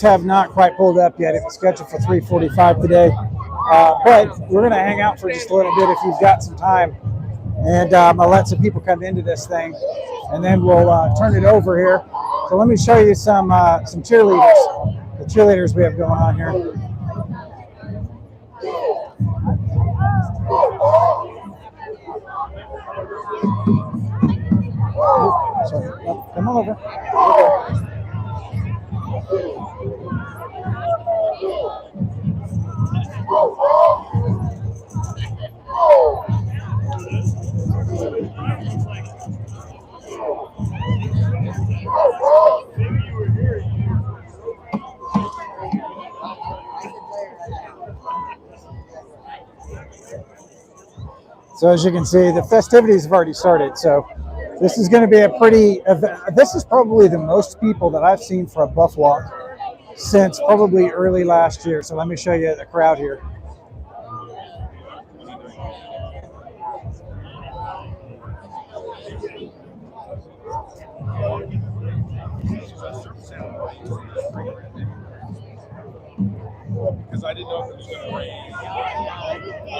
have not quite pulled up yet. It was scheduled for 3:45 today, but we're going to hang out for just a little bit if you've got some time, and I'll let some people come into this thing, and then we'll turn it over here. So let me show you some cheerleaders, the cheerleaders we have going on here. Sorry. Come on over. So as you can see, the festivities have already started. So this is going to be a pretty, this is probably the most people that I've seen for a buff walk since probably early last year. So let me show you the crowd here. Because I didn't know if it was going to rain. I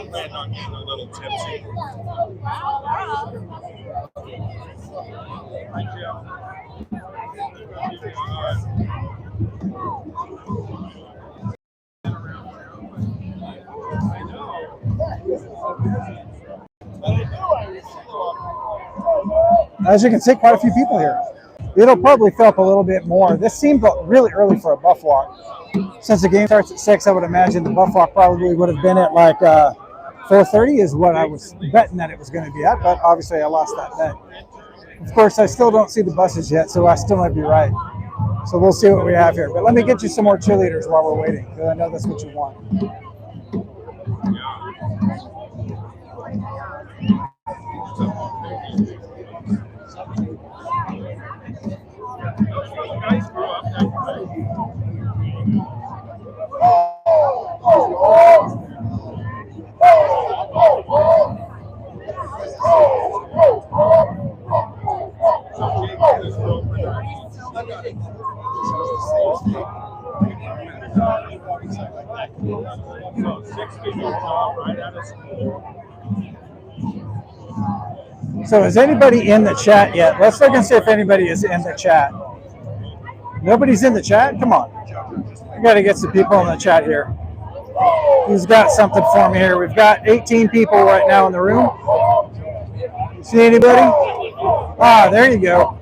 planned on getting a little tipsy. Hi, Jim. I know. But I knew As you can see, quite a few people here. It'll probably fill up a little bit more. This seemed really early for a buff walk. Since the game starts at 6, I would imagine the buff walk probably would have been at like 4:30 is what I was betting that it was going to be at, but obviously I lost that bet. Of course, I still don't see the buses yet, so I still might be right. So we'll see what we have here. But let me get you some more cheerleaders while we're waiting, because I know that's what you want. So is anybody in the chat yet? Let's look and see if anybody is in the chat. Nobody's in the chat? Come on. We got to get some people in the chat here. Who's got something for me here? We've got 18 people right now in the room. See anybody? Ah, there you go.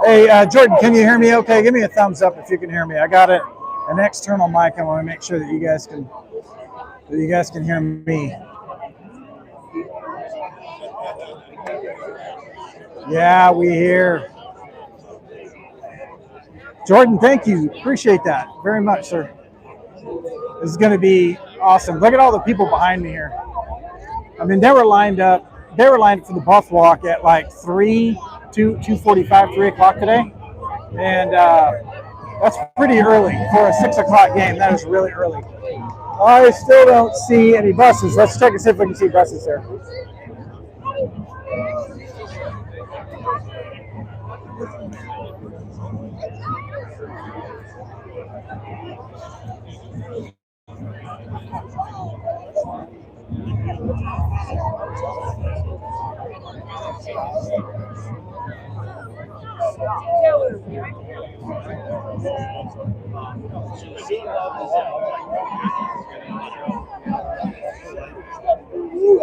Hey, Jordan, can you hear me okay? Give me a thumbs up if you can hear me. I got an external mic. I want to make sure that you guys can hear me. Yeah, we hear. Jordan, thank you. Appreciate that very much, sir. This is going to be awesome. Look at all the people behind me here. I mean, they were lined up for the buff walk at like 2:45, 3 o'clock today. And that's pretty early for a 6 o'clock game. That is really early. I still don't see any buses. Let's check and see if we can see buses there.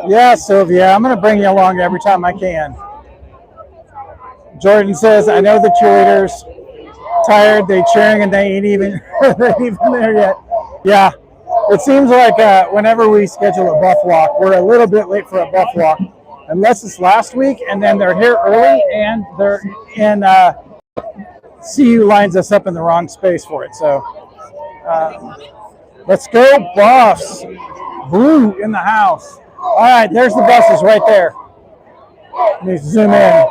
Yeah, Sylvia, I'm going to bring you along every time I can. Jordan says, I know the cheerleaders tired, they cheering, and they ain't even there yet. Yeah, it seems like whenever we schedule a buff walk, we're a little bit late for a buff walk, unless it's last week, and then they're here early, and they're in CU lines us up in the wrong space for it. So let's go, Buffs. Blue in the house. All right, there's the buses right there. Let me zoom in.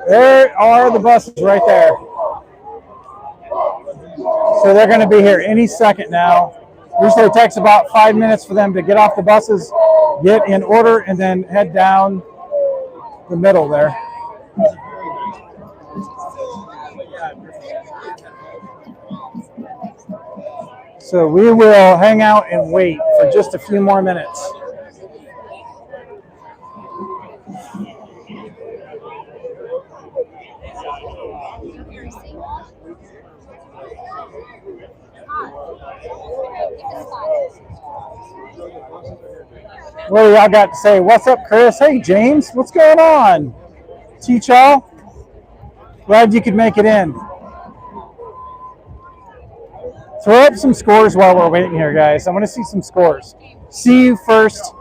There are the buses right there. So they're going to be here any second now. Usually it takes about 5 minutes for them to get off the buses, get in order, and then head down the middle there. So we will hang out and wait for just a few more minutes. What do y'all got to say? What's up, Chris? Hey, James. What's going on? Teach y'all. Glad you could make it in. Throw up some scores while we're waiting here, guys. I want to see some scores. CU first,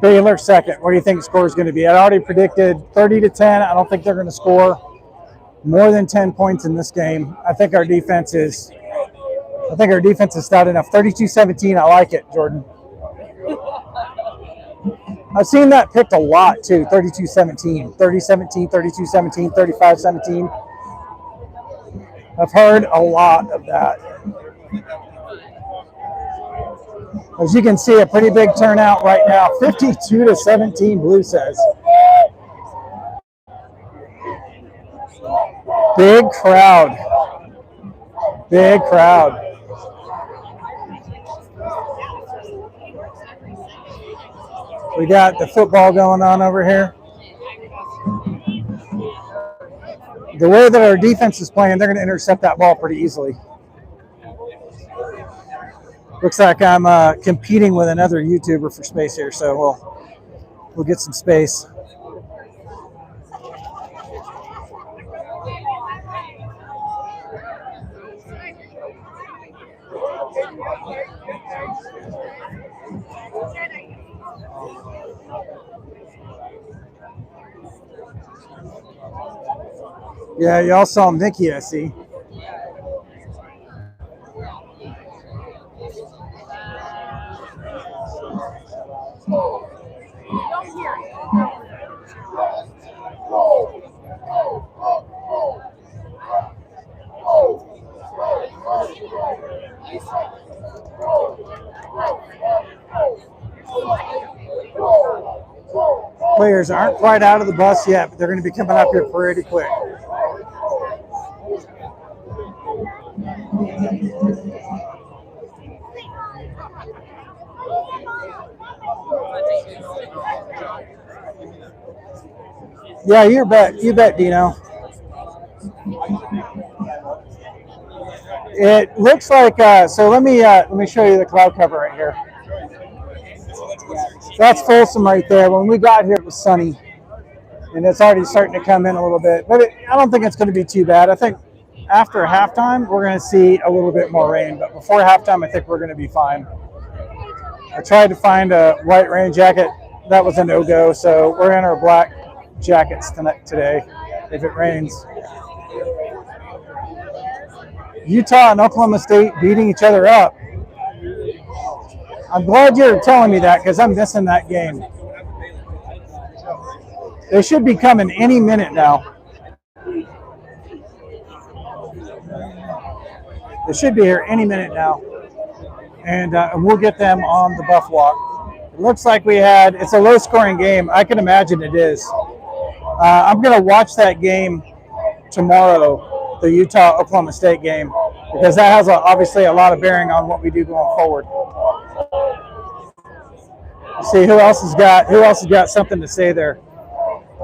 Baylor second. What do you think the score is going to be? I already predicted 30-10. I don't think they're going to score more than 10 points in this game. I think our defense is stout enough. 32-17. I like it, Jordan. I've seen that picked a lot too. 32-17, 30-17, 32-17, 35-17. I've heard a lot of that. As you can see, a pretty big turnout right now. 52-17, Blue says. Big crowd. Big crowd. We got the football going on over here. The way that our defense is playing, they're going to intercept that ball pretty easily. Looks like I'm competing with another YouTuber for space here, so we'll get some space. Yeah, y'all saw Mickey, I see. Players aren't quite out of the bus yet, but they're going to be coming up here pretty quick. Yeah, you bet, Dino. It looks like so. Let me show you the cloud cover right here. That's Folsom right there. When we got here, it was sunny, and it's already starting to come in a little bit. But I don't think it's going to be too bad. I think after halftime, we're going to see a little bit more rain. But before halftime, I think we're going to be fine. I tried to find a white rain jacket. That was a no-go, so we're in our black jackets today if it rains. Utah and Oklahoma State beating each other up. I'm glad you're telling me that because I'm missing that game. They should be coming any minute now. They should be here any minute now. And we'll get them on the Buff Walk. It looks like it's a low-scoring game. I can imagine it is. I'm going to watch that game tomorrow, the Utah-Oklahoma State game, because that has obviously a lot of bearing on what we do going forward. Let's see who else has got something to say there.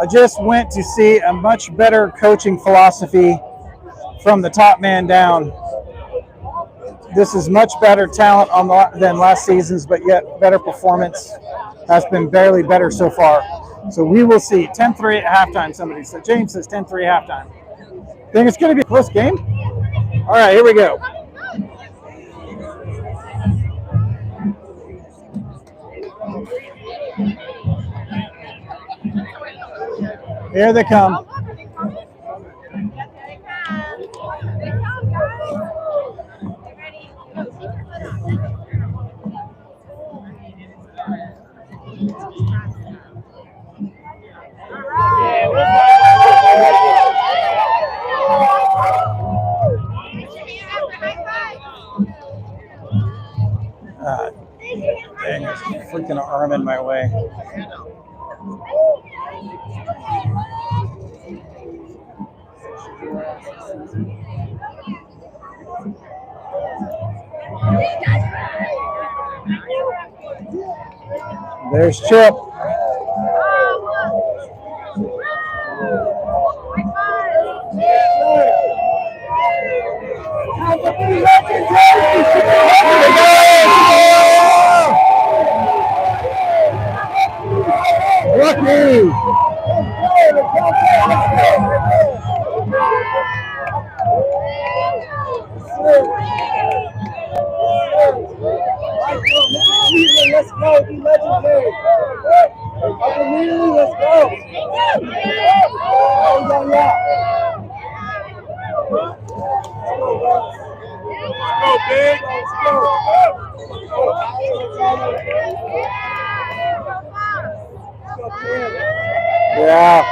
I just went to see a much better coaching philosophy from the top man down. This is much better talent than last season's, but yet better performance has been barely better so far. So we will see. 10-3 at halftime, somebody said. James says 10-3 halftime. Think it's going to be a close game? All right, here we go. Here they come. Dang, there's a freaking arm in my way. There's Chip. Lucky. Let's go, be legendary. Let's go. Go, big. Yeah.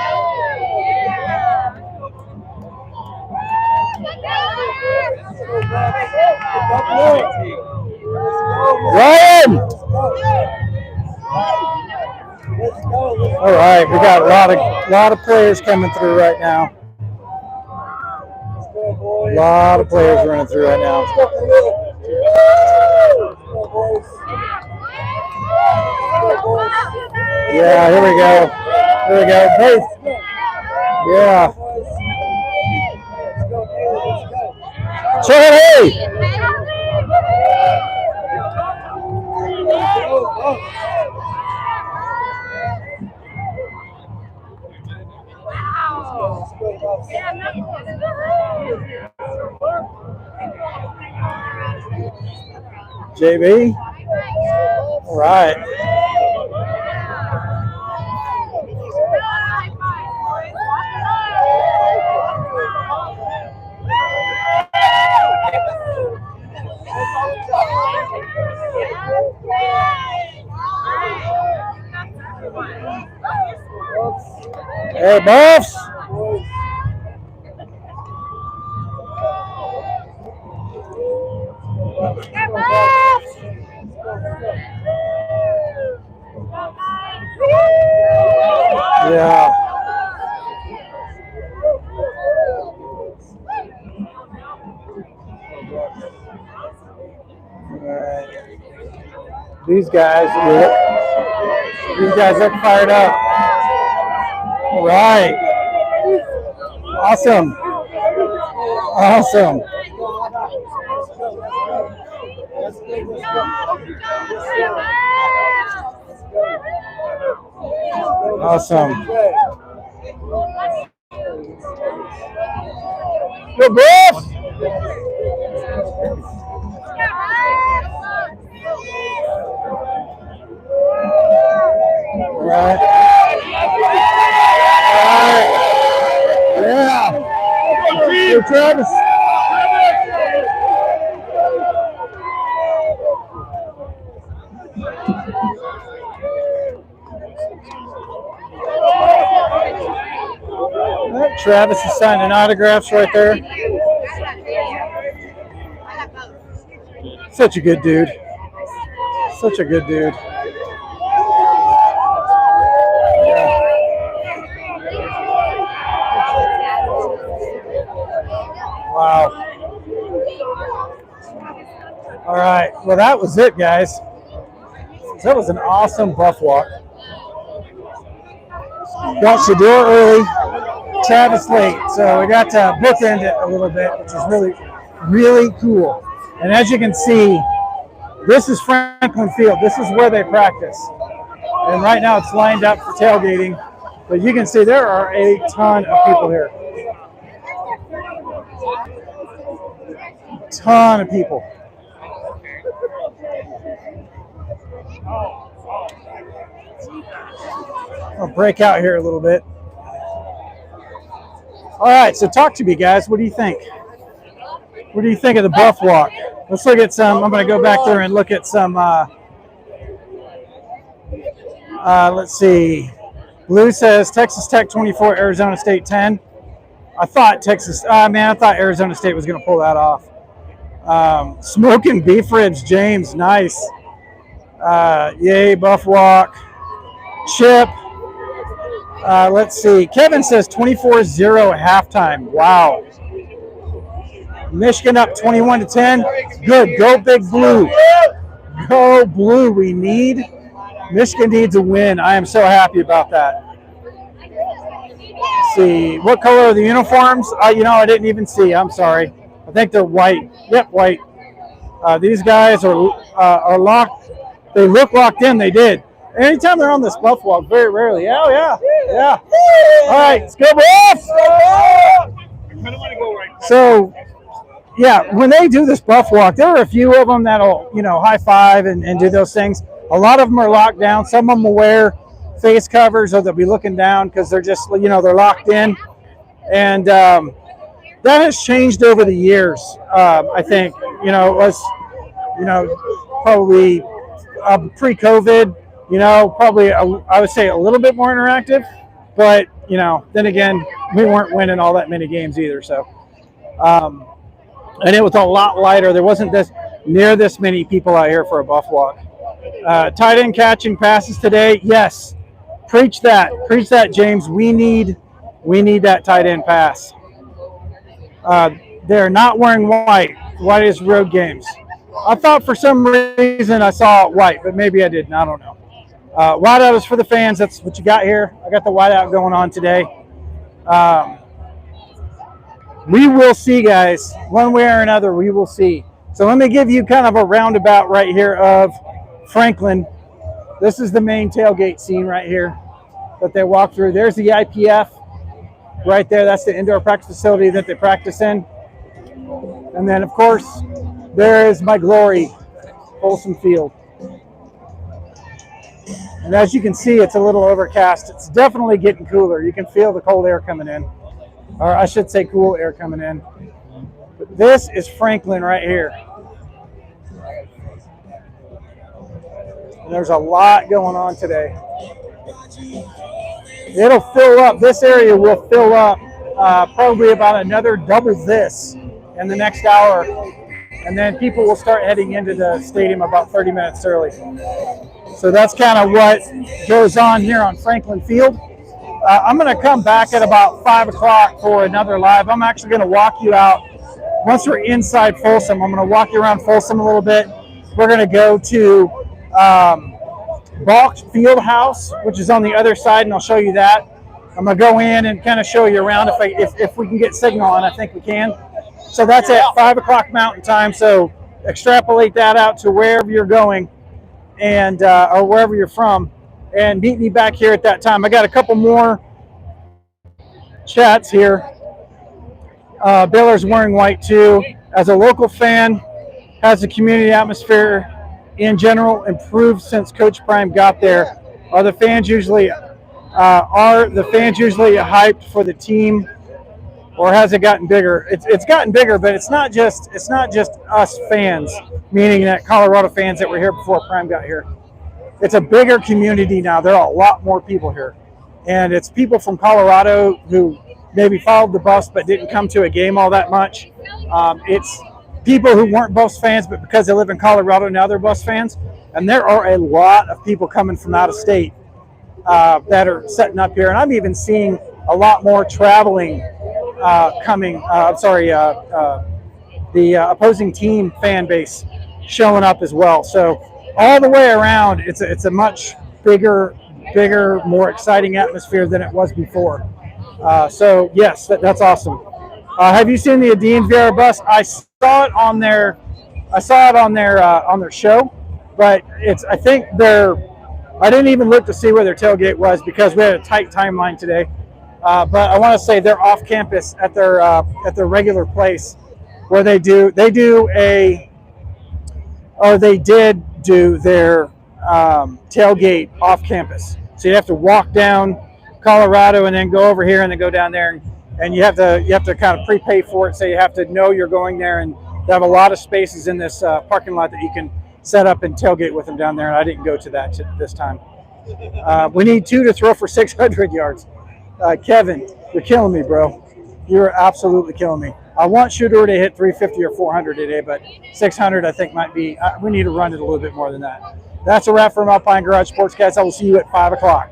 Ryan! All right, we got a lot of players coming through right now. A lot of players running through right now. Yeah, here we go. Here we go. Hey. Yeah. Charlie! JB? All right. Hey, Buffs! Yeah. These guys look fired up. All right. Awesome. Awesome. Awesome. Good Buff! All right. Yeah. Hey, Travis. Right, Travis is signing autographs right there. Such a good dude. Such a good dude. Wow. All right. Well, that was it, guys. That was an awesome buff walk. Got Shador early, Travis late. So we got to bookend it a little bit, which is really, really cool. And as you can see, this is Franklin Field. This is where they practice. And right now it's lined up for tailgating. But you can see there are a ton of people here. Ton of people. I'll break out here a little bit. All right, so talk to me, guys. What do you think? What do you think of the buff walk? Let's look at some. I'm going to go back there and look at some. Let's see. Blue says Texas Tech 24, Arizona State 10. I thought I thought Arizona State was going to pull that off. Smoking beef ribs, James, nice. Yay, buff walk. Chip. Let's see. Kevin says 24-0 halftime. Wow. Michigan up 21-10. Good. Go Big Blue. Go Blue. Michigan needs a win. I am so happy about that. Let's see. What color are the uniforms? I didn't even see. I'm sorry. I think they're white. Yep, white. These guys are locked. They look locked in. They did. Anytime they're on this buff walk, very rarely. Oh, yeah. All right, let's go, Buffs! So, yeah, when they do this buff walk, there are a few of them that'll, high five and do those things. A lot of them are locked down. Some of them will wear face covers, or they'll be looking down because they're just, they're locked in. And that has changed over the years. I think, it was, probably pre-COVID. Probably I would say a little bit more interactive, but then again, we weren't winning all that many games either. So, and it was a lot lighter. There wasn't near this many people out here for a buff walk. Tight end catching passes today. Yes, preach that, James. We need that tight end pass. They're not wearing white. White is road games. I thought for some reason I saw white, but maybe I didn't. I don't know. Whiteout is for the fans. That's what you got here. I got the whiteout going on today. We will see, guys. One way or another, we will see. So let me give you kind of a roundabout right here of Franklin. This is the main tailgate scene right here that they walk through. There's the IPF right there. That's the indoor practice facility that they practice in. And then, of course, there is my glory, Folsom Field. And as you can see, it's a little overcast. It's definitely getting cooler. You can feel the cold air coming in. Or I should say cool air coming in. But this is Franklin right here. And there's a lot going on today. It'll fill up. This area will fill up probably about another double this in the next hour. And then people will start heading into the stadium about 30 minutes early. So that's kind of what goes on here on Franklin Field. I'm going to come back at about 5 o'clock for another live. I'm actually going to walk you out. Once we're inside Folsom, I'm going to walk you around Folsom a little bit. We're going to go to Balk Field House, which is on the other side, and I'll show you that. I'm going to go in and kind of show you around if we can get signal on. I think we can. So that's at 5 o'clock Mountain Time. So extrapolate that out to wherever you're going and or wherever you're from, and meet me back here at that time. I got a couple more chats here. Baylor's wearing white too. As a local fan, has the community atmosphere in general improved since Coach Prime got there? Are the fans usually hyped for the team, or has it gotten bigger? It's gotten bigger, but it's not just us fans, meaning that Colorado fans that were here before Prime got here. It's a bigger community now. There are a lot more people here, and it's people from Colorado who maybe followed the Buffs but didn't come to a game all that much. It's people who weren't Buffs fans, but because they live in Colorado now they're Buffs fans. And there are a lot of people coming from out of state that are setting up here, and I'm even seeing a lot more traveling coming. The opposing team fan base showing up as well. So all the way around, it's a much bigger, more exciting atmosphere than it was before. So yes, that's awesome. Have you seen the Adine VR bus? I saw it on their show, but I think I didn't even look to see where their tailgate was because we had a tight timeline today. But I want to say they're off campus at their regular place where they did do their tailgate off campus. So you have to walk down Colorado and then go over here and then go down there, and you have to kind of prepay for it. So you have to know you're going there, and they have a lot of spaces in this parking lot that you can set up and tailgate with them down there. And I didn't go to that this time. We need 2 to throw for 600 yards. Kevin, you're killing me, bro. You're absolutely killing me. I want Shooter to hit 350 or 400 today, but 600 I think might be. We need to run it a little bit more than that. That's a wrap from Alpine Garage Sports, guys. I will see you at 5 o'clock.